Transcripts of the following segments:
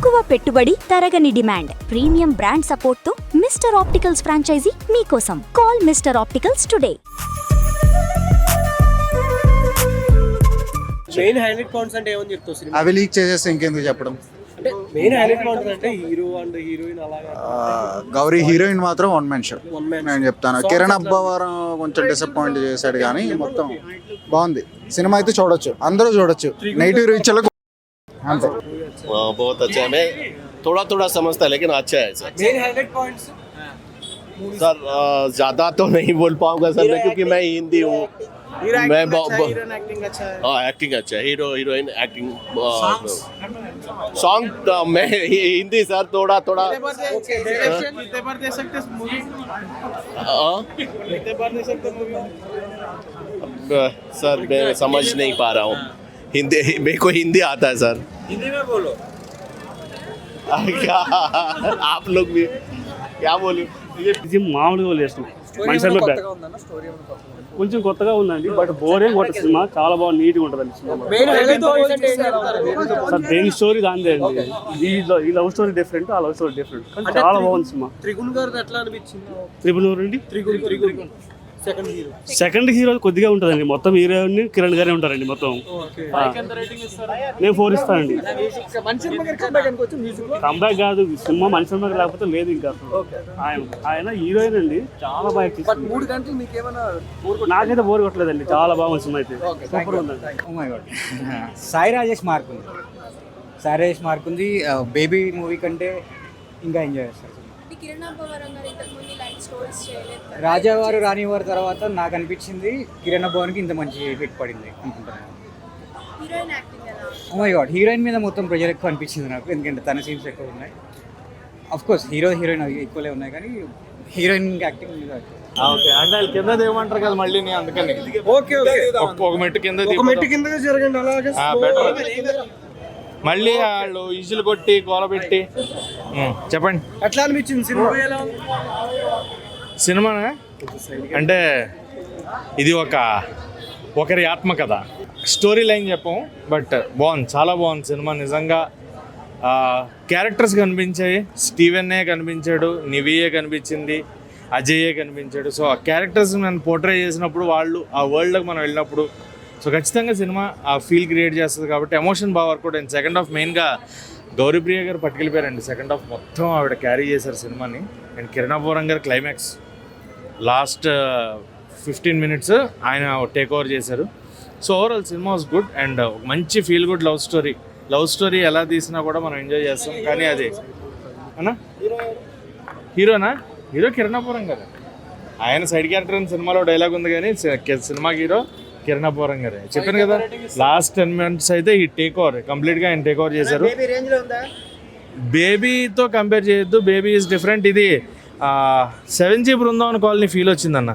తక్కువ పెట్టుబడి, తరగని డిమాండ్, ప్రీమియం బ్రాండ్ సపోర్ట్ తో మిస్టర్ ఆప్టికల్స్ ఫ్రాంచైజీ మీకోసం. Call mister opticals today. Main highlight points అంటే ఏమని చెప్తావు సినిమా? అవి లీక్ చేసేస్తే ఇంకెందుకు చెప్పడం. అంటే మెయిన్ హైలైట్ పాయింట్స్ అంటే హీరో అండ్ హీరోయిన్ అలాగా. గౌరీ హీరోయిన్ మాత్రం one man show One man నేను చెప్తాను. కిరణ్ అబ్బవరం కొంచెం డిసప్పాయింట్ చేశాడు కానీ మొత్తం బాగుంది. సినిమా అయితే చూడొచ్చు, అందరూ చూడొచ్చు. నెగిటివ్ రీచ్ అంతే. बहुत अच्छा है. मैं थोड़ा थोड़ा समझता है लेकिन अच्छा है sir. Main highlight points sir ज़्यादा तो नहीं बोल पाऊंगा सर मैं, क्योंकि मैं हिंदी हूँ. मैं हीरोइन एक्टिंग अच्छा है. हाँ एक्टिंग अच्छा है. हीरो हीरोइन एक्टिंग सॉन्ग मैं हिंदी सर थोड़ा थोड़ा कितने बार दे सकते मूवी? कितने बार दे सकते मूवी? सर मैं समझ नहीं पा रहा हूँ हिंदी. मेरे को हिंदी आता है सर. हिंदी में बोलो. क्या आप लोग भी क्या बोलूं. ఇది మామూలుగా వదిలేస్తున్నాం. మనుషులు కొంచెం కొత్తగా ఉందండి, బట్ బోర్ ఏం కొత్త సినిమా. చాలా బాగా నీట్గా ఉంటుంది సినిమా. మెయిన్ హైలైట్ పాయింట్స్ అంటే ఏం చెప్తారు? సార్ దేని స్టోరీ దాందే అండి. ఈ లవ్ స్టోరీ డిఫరెంట్, ఆ లవ్ స్టోరీ డిఫరెంట్, కానీ చాలా బాగుంది సినిమా. త్రిగుణ్ గారు ఎట్లా అనిపించింది? త్రిపుల్ అండి. త్రిగుణ్ సెకండ్ హీరో కొద్దిగా ఉంటుందండి. మొత్తం హీరోయిన్ కిరణ్ గారే ఉంటారండి మొత్తం. నేను 4 ఇస్తానండి. కంబ్యాక్ కాదు సినిమా, మనిషి సినిమా లేకపోతే లేదు ఇంకా. ఆయన హీరోయిన్ అండి, చాలా బాగా అనిపిస్తుంది. 3 గంటలు మీకు ఏమైనా నాకైతే బోర్ కొట్టలేదండి, చాలా బాగుంది సినిమా అయితే. సూపర్ ఉందండి. సాయి రాజేష్ మార్క్ ఉంది. బేబీ మూవీ కంటే ఇంకా ఎంజాయ్ చేస్తారు. రాజావారు రానివారు తర్వాత నాకు అనిపించింది కిరణ్ భవన్కి ఇంత మంచి హిట్ పడింది అనుకుంటున్నాను. ఓ మై గాడ్, హీరోయిన్ మీద మొత్తం ప్రెజర్ ఎక్కువ అనిపించింది నాకు, ఎందుకంటే తన సీన్స్ ఎక్కువ ఉన్నాయి. అఫ్ కోర్స్ హీరోయిన్ ఎక్కువలే ఉన్నాయి, కానీ హీరోయిన్ యాక్టింగ్ మీద ఓకే అంటే వాళ్ళు కింద దిగమంటారు కదా మళ్ళీ, అందుకని ఓకే ఒక మెట్టు కింద కిందగా జరగండి అలాగే బెటర్. మళ్ళీ వాళ్ళు ఈజులు కొట్టి గోలబెట్టి చెప్పండి ఎట్లా అనిపించింది సినిమా? సినిమానా అంటే ఇది ఒకరి ఆత్మకథ. స్టోరీ లైన్ చెప్పాము, బట్ బాగుంది, చాలా బాగుంది సినిమా నిజంగా. క్యారెక్టర్స్ కనిపించాయి. స్టీవెన్నే కనిపించాడు, నివియే కనిపించింది, అజయ్యే కనిపించాడు. సో ఆ క్యారెక్టర్స్ నన్ను పోర్ట్రే చేసినప్పుడు వాళ్ళు ఆ వరల్డ్లోకి మనం వెళ్ళినప్పుడు సో ఖచ్చితంగా సినిమా ఆ ఫీల్ క్రియేట్ చేస్తుంది. కాబట్టి ఎమోషన్ బాగా వర్కౌట్ అయింది. సెకండ్ హాఫ్ మెయిన్గా గౌరీప్రియ గారు పట్టుకెళ్ళిపోయారండి. సెకండ్ హాఫ్ మొత్తం ఆవిడ క్యారీ చేశారు సినిమాని. అండ్ కిరణ్ అబ్బవరం గారు క్లైమాక్స్ లాస్ట్ 15 minutes ఆయన టేక్ ఓవర్ చేశారు. So overall cinema was good and మంచి ఫీల్ గుడ్ లవ్ స్టోరీ ఎలా తీసినా కూడా మనం ఎంజాయ్ చేస్తాం. కానీ అది అన్నా హీరో కిరణ్ అబ్బవరం గారు. ఆయన సైడ్ క్యారెక్టర్ అని సినిమాలో డైలాగ్ ఉంది, కానీ సినిమా హీరో కిరణ్ అబ్బవరం గారే. చెప్పాను కదా, లాస్ట్ 10 minutes అయితే ఈ టేక్ ఓవర్ కంప్లీట్గా ఆయన టేక్ ఓవర్ చేశారు. బేబీతో కంపేర్ చేయొద్దు, బేబీ ఈజ్ డిఫరెంట్. ఇది 7G బృందావన్ కాలనీ ఫీల్ వచ్చిందన్న.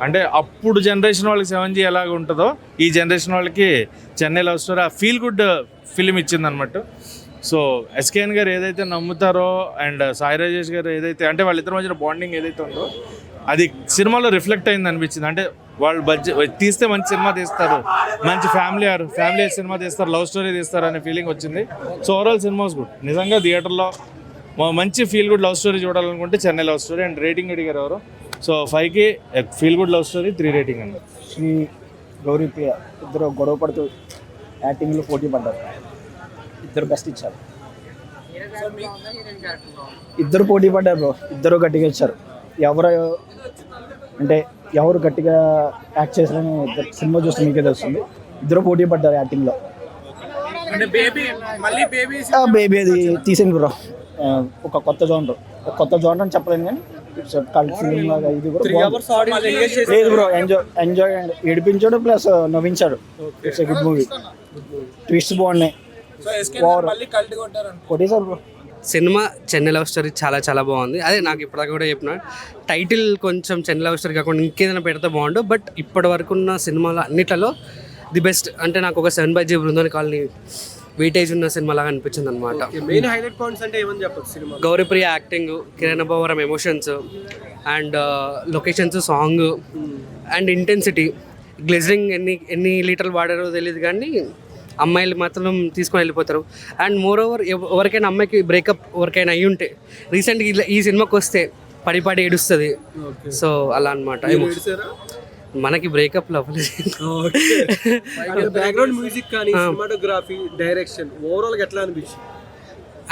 అంటే అప్పుడు జనరేషన్ వాళ్ళకి 7G ఎలాగ ఉంటుందో ఈ జనరేషన్ వాళ్ళకి చెన్నై లవ్ స్టోరీ ఆ ఫీల్ గుడ్ ఫిలిం ఇచ్చిందనమాట. సో ఎస్కేఎన్ గారు ఏదైతే నమ్ముతారో అండ్ సాయి రాజేష్ గారు ఏదైతే అంటే వాళ్ళిద్దరి మధ్యన బాండింగ్ ఏదైతే ఉందో అది సినిమాలో రిఫ్లెక్ట్ అయింది అనిపించింది. అంటే వాళ్ళు బడ్జెట్ తీస్తే మంచి సినిమా తీస్తారు, మంచి ఫ్యామిలీ సినిమా తీస్తారు, లవ్ స్టోరీ తీస్తారు అనే ఫీలింగ్ వచ్చింది. So overall cinema was good. నిజంగా థియేటర్లో మంచి ఫీల్ గుడ్ లవ్ స్టోరీ చూడాలనుకుంటే Chennai love story. And rating అడిగారు ఎవరు, సో 5కి feel good love story 3 rating అండి. శ్రీ గౌరీప్రియ ఇద్దరు గొడవ పడుతూ యాక్టింగ్లో పోటీ పడ్డారు. ఇద్దరు బెస్ట్ ఇచ్చారు. ఇద్దరు పోటీ పడ్డారు బ్రో, ఇద్దరు గట్టిగా ఇచ్చారు. ఎవరు గట్టిగా యాక్ట్ చేశారని సినిమా చూస్తే మీకే తెలుస్తుంది. ఇద్దరు పోటీ పడ్డారు యాక్టింగ్లో. బేబీ అది తీసింది బ్రో, ఒక కొత్త జోనర్ అని చెప్పలేను, కానీ కల్ట్ ఫిలిం లాగా ఇది కూడా లేదు బ్రో. ఎంజాయ్ ఏడిపించాడు ప్లస్ నవ్వించాడు. It's good movie. ట్విస్ట్ బాగున్నాయి. కొట్టేశారు bro. Cinema Chennai love story చాలా బాగుంది. అదే నాకు ఇప్పటిదాకా కూడా చెప్పిన టైటిల్ కొంచెం చెన్నై లవ్ స్టోరీ కాకుండా ఇంకేదైనా పెడితే బాగుండు. బట్ ఇప్పటి వరకు ఉన్న సినిమాలు అన్నిట్లలో ది బెస్ట్ అంటే నాకు ఒక 7G బృందావన్ కాలనీ వెయిటేజ్ ఉన్న సినిమా లాగా అనిపించింది అనమాట. మెయిన్ హైలైట్ పాయింట్స్ అంటే ఏమని చెప్పచ్చు cinema? Gouri Priya acting, Kiran Abbavaram emotions and locations, song and intensity. Glycerine ఎన్ని లీటర్లు వాడారో తెలియదు, కానీ అమ్మాయిలు మాత్రం తీసుకొని వెళ్ళిపోతారు. అండ్ మోర్ ఓవర్ ఎవరికైనా అమ్మాయికి బ్రేకప్ ఎవరికైనా అయ్యి ఉంటే రీసెంట్గా ఈ సినిమాకి వస్తే పడి పడి ఏడుస్తుంది. సో అలా అనమాట. మనకి బ్రేకప్ బ్యాక్గ్రౌండ్ మ్యూజిక్ కానీ సినిమాటోగ్రఫీ డైరెక్షన్ ఓవరాల్ గా ఎట్లా అనిపించింది?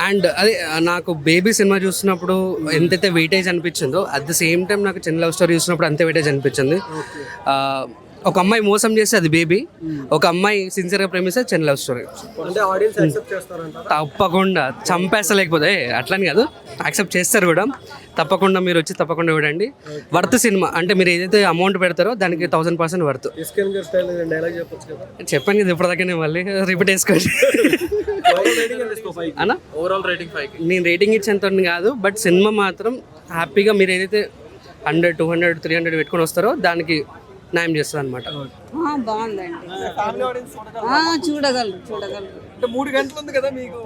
అండ్ అదే నాకు బేబీ సినిమా చూసినప్పుడు ఎంతైతే వెయిటేజ్ అనిపించిందో అట్ ద సేమ్ టైం నాకు చిన్న లవ్ స్టోరీ చూసినప్పుడు అంతే వెయిటేజ్ అనిపించింది. ఒక అమ్మాయి మోసం చేస్తే అది బేబీ, ఒక అమ్మాయి సిన్సియర్గా ప్రేమిస్తే చిన్న లవ్ స్టోరీ. అంటే ఆడియన్స్ యాక్సెప్ట్ చేస్తారంటారా? తప్పకుండా చంపేస్తా, లేకపోతే అట్లని కాదు, యాక్సెప్ట్ చేస్తారు కూడా. తప్పకుండా మీరు వచ్చి తప్పకుండా చూడండి. Worth cinema. అంటే మీరు ఏదైతే అమౌంట్ పెడతారో దానికి 1000% వర్త్. ఎస్కేన్ గారి స్టైల్ డైలాగ్ చెప్పొచ్చు కదా? చెప్పాను కదా ఇప్పటిదాకానే, మళ్ళీ రిపీట్ చేసుకోండి అన్న. Overall rating 5. నేను రేటింగ్ ఇచ్చేంత కాదు, బట్ సినిమా మాత్రం హ్యాపీగా మీరు ఏదైతే 100, 200, 300 పెట్టుకొని వస్తారో దానికి న్యాయం చేస్తుంది అనమాట. బాగుందండి, చూడగలరు. అంటే 3 గంటలు ఉంది కదా, మీకు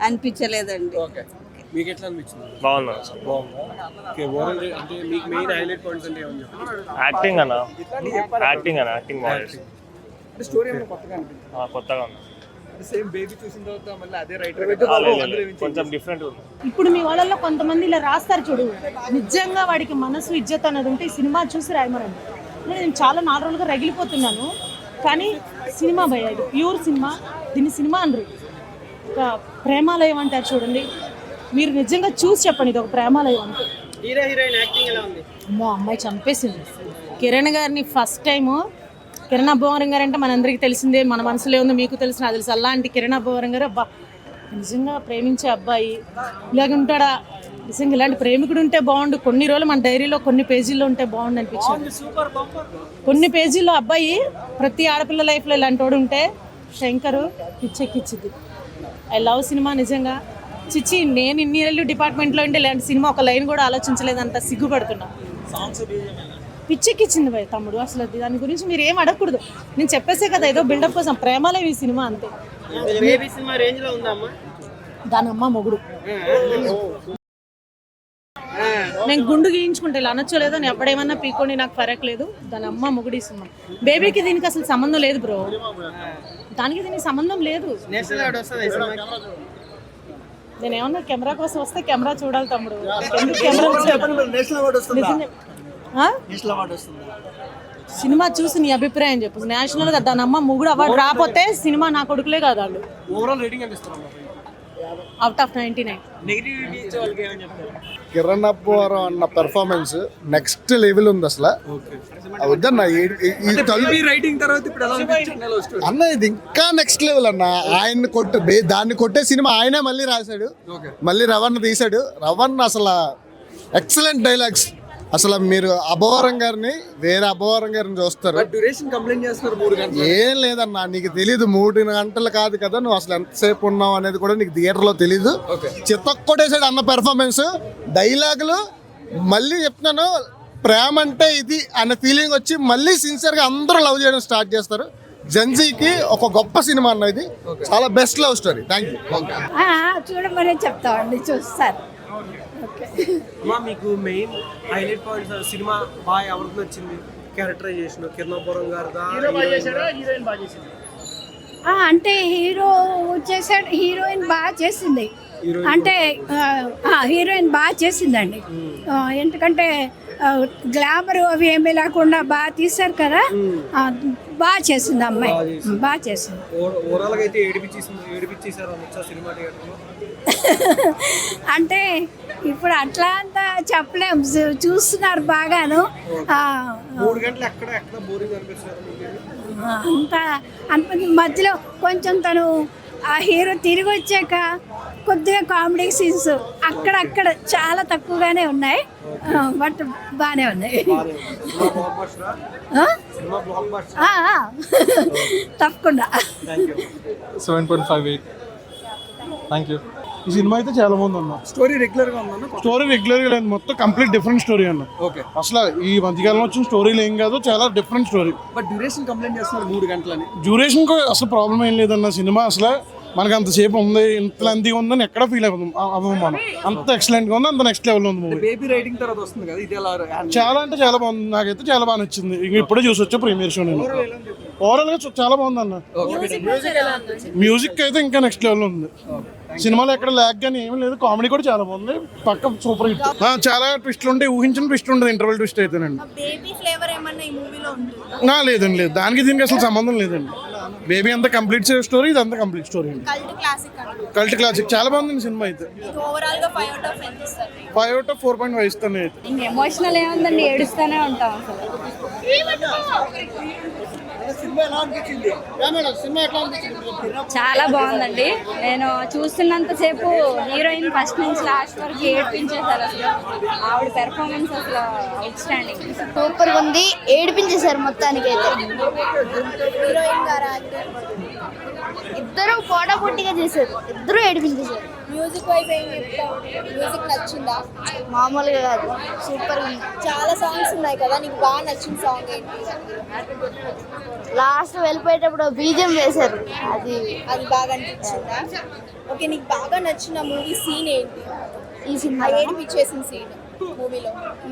అనిపించలేదండి. మీకు ఎట్లా అనిపించింది? బాగుంది. ఓకే, ఓవరాల్ అంటే మీకు మెయిన్ హైలైట్ పాయింట్స్ అంటే ఏమని చెప్పాలి? యాక్టింగ్ అన్న, యాక్టింగ్ బాగుంది. స్టోరీ ఏమైనా కొత్తగా అనిపించింది? కొత్తగా ఉంది. సేమ్ బేబీ చూసిన తర్వాత మళ్ళీ అదే రైటర్ కొంచెం డిఫరెంట్ ఉంది. ఇప్పుడు మీ వాళ్ళల్లో కొంతమంది ఇలా రాస్తారు చూడు, నిజంగా వాడికి మనసు ఇజ్జత్ అన్నది ఉంటే ఈ సినిమా చూసి రాయమనండి. నేను చాలా 4 రోజులుగా రగిలిపోతున్నాను, కానీ సినిమా భయ, ఇది ప్యూర్ సినిమా. దీన్ని సినిమా అనరు, ఒక ప్రేమాలయం అంటారు చూడండి. మీరు నిజంగా చూసి చెప్పండి, ఇది ఒక ప్రేమాలయం అంటే. హీరో హీరోయిన్ యాక్టింగ్ ఎలా ఉంది? అమ్మో, అమ్మాయి చంపేసింది. కిరణ్ గారిని ఫస్ట్ టైము, కిరణ్ అబ్బవరం గారు అంటే మనందరికీ తెలిసిందే, మన మనసులో ఉంది, మీకు తెలిసిన నాకు తెలుసు. అలాంటి కిరణ్ అబ్బవరం గారు అబ్బా నిజంగా ప్రేమించే అబ్బాయి ఇలాగ ఉంటాడా? నిజంగా ఇలాంటి ప్రేమికుడు ఉంటే బాగుండు. కొన్ని రోజులు మన డైరీలో కొన్ని పేజీల్లో ఉంటే బాగుండు అనిపించింది. కొన్ని పేజీల్లో అబ్బాయి ప్రతి ఆడపిల్ల లైఫ్లో ఇలాంటి వాడు ఉంటే శంకరు పిచ్చెక్కిచ్చింది. ఐ లవ్ సినిమా నిజంగా. చిచ్చి, నేను ఇన్ని ఏళ్ళు డిపార్ట్మెంట్లో ఉంటే ఇలాంటి సినిమా ఒక లైన్ కూడా ఆలోచించలేదంత సిగ్గుపడుతున్నా. పిచ్చెక్కిచ్చింది భయ్ తమ్ముడు. అసలు దాని గురించి మీరు ఏం అడగకూడదు, నేను చెప్పేసే కదా, ఏదో బిల్డప్ కోసం. ప్రేమలే ఈ సినిమా అంతే. బేబీ సినిమా రేంజ్ లో ఉందమ్మా. దాని అమ్మ మొగుడు. నేను గుండు గీయించుకుంటే ఇలా అనొచ్చలేదో, నేను ఎప్పుడేమన్నా పీకోండి, నాకు ఫరక్ లేదు. దాని అమ్మ మొగుడు ఈ సినిమా. బేబీకి దీనికి అసలు సంబంధం లేదు బ్రో, దానికి దీనికి సంబంధం లేదు. నేను ఏమన్నా కెమెరా కోసం వస్తే కెమెరా చూడాలి తమ్ముడు. సినిమా చూసి నీ అభిప్రాయం చెప్పు. నేషనల్ గా దాని అమ్మ మొగుడు అవార్డు రాకపోతే సినిమా నా కొడుకులే కాదు వాళ్ళు. ఓవరాల్ రేటింగ్ ఎంత ఇస్తారు? Out of 99. నెగటివిటీ ఇచ్చే వాళ్ళకి ఏమని చెప్తారు? కిరణ్ అబ్బవరం అన్న పెర్ఫార్మెన్స్ నెక్స్ట్ లెవెల్ ఉంది అసలు. వద్దన్న రైటింగ్ తర్వాత ఇప్పుడు ఎలా అనిపించింది అన్న, ఇది ఇంకా నెక్స్ట్ లెవెల్ అన్న. ఆయన దాన్ని కొట్టే సినిమా ఆయనే మళ్ళీ రాశాడు, మళ్ళీ రవణ తీశాడు. రవణ అసలు ఎక్సలెంట్ డైలాగ్స్. అసలు మీరు అబ్బవరం గారిని వేరే అబ్బవరం గారిని చూస్తారు. డ్యూరేషన్ కంప్లైంట్ చేస్తున్నారు 3 గంటలు. ఏం లేదన్నా, నీకు తెలీదు 3 గంటలు కాదు కదా, నువ్వు అసలు ఎంతసేపు ఉన్నావు అనేది కూడా నీకు థియేటర్లో తెలీదు. చిత్తొక్కటేసాడు అన్న పెర్ఫార్మెన్స్, డైలాగులు. మళ్ళీ చెప్తున్నాను, ప్రేమ అంటే ఇది అన్న ఫీలింగ్ వచ్చి మళ్ళీ సిన్సియర్గా అందరూ లవ్ చేయడం స్టార్ట్ చేస్తారు. జెన్జీకి ఒక గొప్ప సినిమా అన్న ఇది, చాలా best love story. Thank you. చూడమని చెప్తామండి, చూస్తారు. మీకు మెయిన్ హైలైట్ పాయింట్స్ సినిమా బాగా ఎవరికి నచ్చింది? క్యారెక్టరైజేషన్ కిరణ్ అబ్బవరం గారు అంటే హీరో చేశాడు, హీరోయిన్ బాగా చేసింది. అంటే హీరోయిన్ బాగా చేసిందండి. ఎందుకంటే గ్లామర్ అవి ఏమీ లేకుండా బాగా తీశారు కదా, బాగా చేసింది అమ్మాయి, బాగా చేసింది. ఓవరాల్గా అయితే ఏడిపించేసారు సినిమా థియేటర్లో. అంటే ఇప్పుడు అట్లా అంతా చెప్పలేము, చూస్తున్నారు బాగాను. 3 గంటలు ఎక్కడ బోరింగ్ అనిపిస్తారు అంత మధ్యలో కొంచెం తను ఆ హీరో తిరిగి వచ్చాక కొద్దిగా కామెడీ సీన్స్ అక్కడక్కడ చాలా తక్కువగానే ఉన్నాయి, బట్ బాగానే ఉన్నాయి. తప్పకుండా. 7.58. Thank you. ఈ సినిమా అయితే చాలా బాగుంది అన్న. స్టోరీ రెగ్యులర్ గా ఉందన్న? స్టోరీ రెగ్యులర్ గా లేదు, మొత్తం కంప్లీట్ డిఫరెంట్ స్టోరీ అన్న. ఓకే. అసలు ఈ మధ్యకాలంలో వచ్చిన స్టోరీలు ఏం కాదు, చాలా different story. But duration complaint చేస్తున్నారు 3 గంటలని. డ్యూరేషన్ అసలు ప్రాబ్లం ఏం లేదన్న. సినిమా అసలు మనకి అంతసేపు ఉంది, ఇంత లెంతీగా ఉందని ఎక్కడ ఫీల్ అవ్వము మనం. అంత ఎక్సలెంట్ గా ఉంది, అంత నెక్స్ట్ లెవెల్ ఉంది మూవీ. బేబీ రైటింగ్ తర్వాత వస్తుంది కదా, ఇది ఎలా? చాలా అంటే చాలా బాగుంది, నాకైతే చాలా బాగా నచ్చింది. ఇప్పుడే చూసి వచ్చా ప్రీమియర్ షో నేను. ఓవరాల్ గా చాలా బాగుంది అన్న. మ్యూజిక్ అయితే ఇంకా నెక్స్ట్ లెవెల్ ఉంది. సినిమాలో ఎక్కడ ల్యాగ్ కానీ ఏమీ లేదు. కామెడీ కూడా చాలా బాగుంది. పక్క సూపర్ హిట్. చాలా ట్విస్ట్లు ఉంటాయి, ఊహించిన ట్విస్ట్ ఉంటుంది. ఇంటర్వెల్ ట్విస్ట్ అయితేనండి. లేదండి, లేదు. దానికి దీనికి అసలు సంబంధం లేదండి. బేబీ అంతా కంప్లీట్ స్టోరీ, ఇది అంతా కంప్లీట్ స్టోరీ అండి. కల్ట్ క్లాసిక్ చాలా బాగుంది సినిమా అయితే. 5 out of 4.5 ఇస్తాను అయితే. ఎమోషనల్ ఏముందండి, ఏడుస్తూనే ఉంటాం అసలు. చాలా బాగుందండి. నేను చూస్తున్నంతసేపు హీరోయిన్ ఫస్ట్ నుంచి లాస్ట్ వరకు ఏడిపించేశారు. అసలు ఆవిడ పెర్ఫార్మెన్స్ అసలు అవుట్ స్టాండింగ్, సూపర్ ఉంది. ఏడిపించేశారు మొత్తానికి అయితే. హీరోయిన్ గారు ఇద్దరు పోటాపోటీగా చేశారు, ఇద్దరు ఏడిపించేశారు. మ్యూజిక్ వైజ్ ఏం చెప్తావు? మ్యూజిక్ నచ్చిందా? మామూలుగా కాదు, సూపర్ ఉంది. చాలా సాంగ్స్ ఉన్నాయి కదా, నీకు బాగా నచ్చిన సాంగ్ ఏంటి? లాస్ట్ వెళ్ళిపోయేటప్పుడు బీజియం వేశారు, అది బాగా అనిపించిందా? ఓకే, నీకు బాగా నచ్చిన మూవీ సీన్ ఏంటి? ఈ సినిమా ఏడిపించేసిన సీన్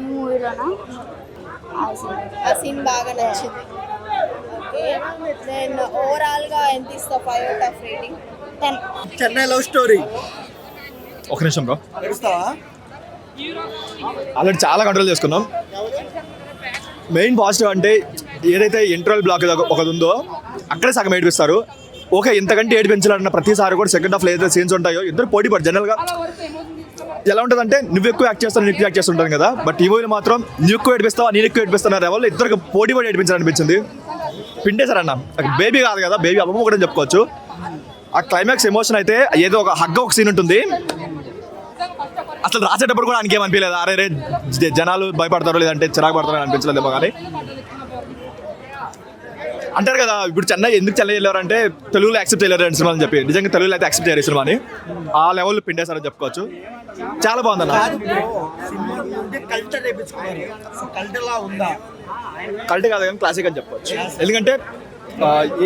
మూవీలోనా? ఆ సీన్ బాగా నచ్చింది. ఓకే, దెన్ ఓవరాల్గా ఎంత ఇస్తావు? 5 out of rating 10. Chennai love story. ఒక నిమిషం బ్రో, ఆల్రెడీ చాలా కంట్రోల్ చేసుకున్నాం. మెయిన్ పాజిటివ్ అంటే ఏదైతే ఇంటర్వల్ బ్లాక్ ఒకటి ఉందో అక్కడే సగం ఏడిపిస్తారు. ఓకే, ఇంతకంటే ఏడిపించాలన్న ప్రతిసారి కూడా సెకండ్ హాఫ్లో ఏదైతే సీన్స్ ఉంటాయో ఇద్దరు పోటీ పడు. జనరల్గా ఎలా ఉంటుందంటే నువ్వు ఎక్కువ యాక్ట్ చేస్తావు, నేను ఎక్కువ యాక్ట్ చేస్తుంటాను కదా, బట్ ఈ మూవీలో మాత్రం నువ్వు ఎక్కువ ఏడిపిస్తావా నేను ఎక్కువ ఏడిపిస్తున్నారు ఎవరు ఇద్దరికి పోటీ పడి ఏడిపించాలనిపించింది. పిండేశారన్న. బేబీ కాదు కదా, బేబీ అమ్మమ్మ కూడా చెప్పుకోవచ్చు. ఆ క్లైమాక్స్ ఎమోషన్ అయితే ఏదో ఒక హగ్గ ఒక సీన్ ఉంటుంది. అసలు రాసేటప్పుడు కూడా ఆయనకి ఏమనిపించలేదు, అరే రే జనాలు భయపడతారో లేదంటే చిరాకు పడతారో అనిపించలేదేమో. కానీ అంటారు కదా, ఇప్పుడు చెన్నై వెళ్ళారంటే తెలుగులో యాక్సెప్ట్ చేయలేరు సినిమా అని చెప్పి. నిజంగా తెలుగులో అయితే యాక్సెప్ట్ చేయరు సినిమాని. ఆ లెవెల్లో పిండేశారని చెప్పుకోవచ్చు. చాలా బాగుందన్న. కల్ట్ కాదు కానీ క్లాసిక్ అని చెప్పుకోవచ్చు. ఎందుకంటే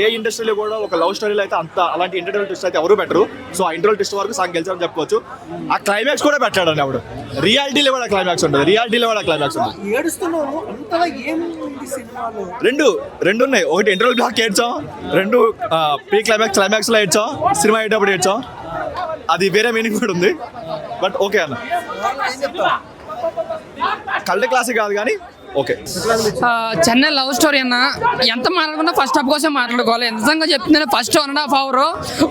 ఏ ఇండస్ట్రీలో కూడా ఒక లవ్ స్టోరీలో అయితే అంత అలాంటి ఇంటర్వల్ ట్విస్ట్ అయితే ఎవరు పెట్టరు. సో ఆ ఇంటర్వల్ ట్విస్ట్ వరకు సాంగ్ గెలిచారని చెప్పుకోవచ్చు. ఆ క్లైమాక్స్ కూడా పెట్టాడండి అప్పుడు. రియాలిటీలో కూడా క్లైమాక్స్ ఉంటుంది. రెండు ఉన్నాయి. ఒకటి ఇంటర్వల్ బ్లాక్ ఏడ్చాం, రెండు ప్రీ క్లైమాక్స్ లో ఏడ్చాం, సినిమా అయ్యేటప్పుడు ఏడ్చాం. అది వేరే మీనింగ్ కూడా ఉంది. బట్ ఓకే అన్న, కల్ట్ క్లాసిక్ కాదు కానీ ఓకే. చెన్నై లవ్ స్టోరీ అన్న, ఎంత మాట్లాడుకున్నా ఫస్ట్ హాఫ్ కోసం మాట్లాడుకోవాలి. నిజంగా చెప్తున్నాను, ఫస్ట్ 1.5 hour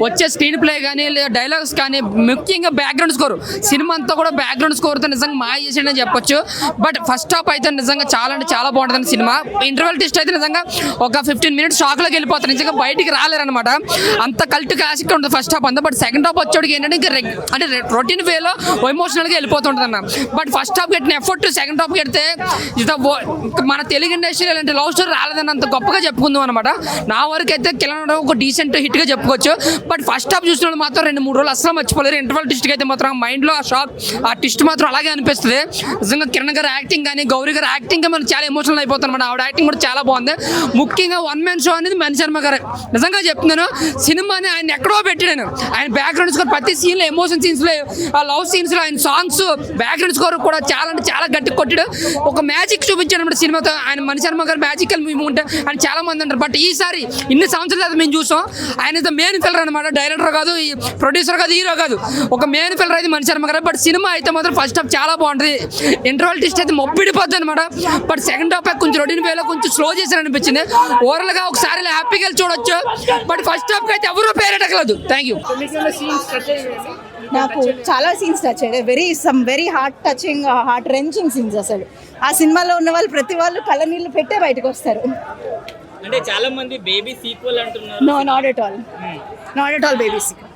వచ్చే స్క్రీన్ ప్లే కానీ లేదా డైలాగ్స్ కానీ, ముఖ్యంగా బ్యాక్గ్రౌండ్ స్కోర్, సినిమా అంతా కూడా బ్యాక్గ్రౌండ్ స్కోర్తో నిజంగా మాయ చేసాడని చెప్పొచ్చు. బట్ ఫస్ట్ హాఫ్ అయితే నిజంగా చాలా అంటే చాలా బాగుంటుంది సినిమా. ఇంటర్వెల్ టెస్ట్ అయితే నిజంగా ఒక 15 minutes షాక్లోకి వెళ్ళిపోతారు. నిజంగా బయటికి రాలేరనమాట, అంత కల్ట్ క్లాసిక్ ఉంటుంది ఫస్ట్ హాఫ్ అంతా. బట్ సెకండ్ హాఫ్ వచ్చేటికి ఏంటంటే ఇంకా అంటే రొటీన్ వేలో ఎమోషనల్గా వెళ్ళిపోతుంటుంది అన్న. బట్ ఫస్ట్ హాఫ్ పెట్టిన ఎఫర్ట్ సెకండ్ హాఫ్ పెడితే మన తెలుగు ఇండస్ట్రీలో ఇలాంటి లవ్ స్టోరీ రాలేదని అంత గొప్పగా చెప్పుకుందాం అనమాట. నా వరకు అయితే కిరణ్ ఒక డీసెంట్ హిట్గా చెప్పుకోవచ్చు. బట్ ఫస్ట్ హాఫ్ చూసిన మాత్రం 2-3 రోజులు అసలు మర్చిపోలేరు. ఇంటర్వల్ ట్విస్ట్కి అయితే మాత్రం మైండ్లో ఆ షాక్, ఆ ట్విస్ట్ మాత్రం అలాగే అనిపిస్తుంది. నిజంగా కిరణ్ గారు యాక్టింగ్ కానీ గౌరీ గారు యాక్టింగ్ మనం చాలా ఎమోషనల్ అయిపోతాం అనమాట. ఆవిడ యాక్టింగ్ కూడా చాలా బాగుంది. ముఖ్యంగా 1 man షో అనేది మణి శర్మ గారు. నిజంగా చెప్తున్నాను, సినిమాని ఆయన ఎక్కడో పెట్టాను. ఆయన బ్యాక్గ్రౌండ్ స్కోర్ ప్రతి సీన్లో, ఎమోషన్ సీన్స్లో, ఆ లవ్ సీన్స్లో ఆయన సాంగ్స్ బ్యాక్గ్రౌండ్ స్కోర్ కూడా చాలా అంటే చాలా గట్టి కొట్టాడు. ఒక మ్యాజిక్ చూపించాడు సినిమాతో. ఆయన మణి శర్మ గారు మ్యాజికల్ మూవీ ఉంటే ఆయన చాలా మంది అంటారు. బట్ ఈసారి ఇన్ని సంవత్సరాలు మేము చూసాం, ఆయన మెయిన్ ఫిల్లర్ అనమాట. డైరెక్టర్ కాదు, ప్రొడ్యూసర్ కాదు, హీరో కాదు, ఒక మెయిన్ ఫిల్లర్ అయితే మణి శర్మ గారు. బట్ సినిమా అయితే మాత్రం ఫస్ట్ హాఫ్ చాలా బాగుంటుంది. ఇంటర్వల్ టెస్ట్ అయితే మొప్పిడిపోద్ది అనమాట. బట్ సెకండ్ హాఫ్ కొంచెం రొటీన్ వేలో కొంచెం స్లో చేశారనిపించింది. ఓవరాల్గా ఒకసారి హ్యాపీగా వెళ్ళి చూడొచ్చు. బట్ ఫస్ట్ హాఫ్ అయితే ఎవరూ పేరెట్టగలదు. Thank you. నాకు చాలా సీన్స్ టచ్ అయ్యాయి. Very heart touching, heart wrenching scenes. అసలు ఆ సినిమాలో ఉన్న వాళ్ళు ప్రతి వాళ్ళు కళ్ళ నీళ్ళు పెట్టే బయటకు వస్తారు. అంటే చాలా మంది బేబీ సీక్వెల్ అంటున్నారు. No, not at all baby sequel.